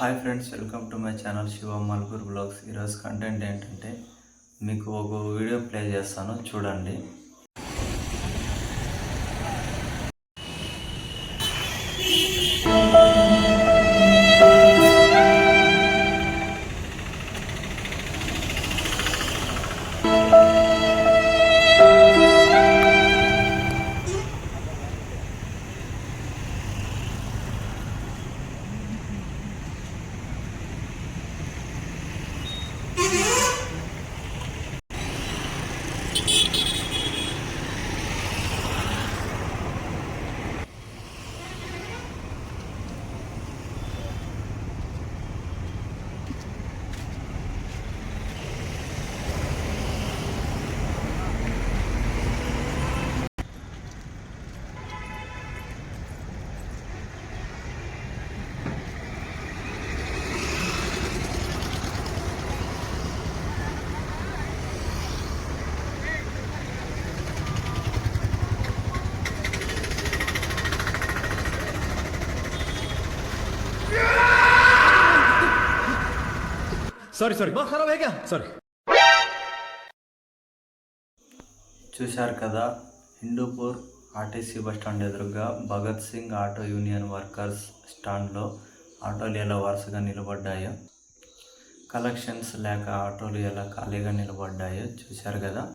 Hi friends, welcome to my channel Shiva Malpur blogs. ఈరోజు content ఏంటంటే మీకు ఒక వీడియో ప్లే చేస్తాను, చూడండి. सॉरी सॉरी बहुत खराब है क्या सॉरी. చూశారు కదా, హిందూపూర్ ఆర్టీసీ బస్టాండ్ ఎదురుగా Bhagat Singh auto union workers స్టాండ్లో ఆటోలు ఎలా వరుసగా నిలబడ్డాయో, కలెక్షన్స్ లేక ఆటోలు ఎలా ఖాళీగా నిలబడ్డాయో చూశారు కదా.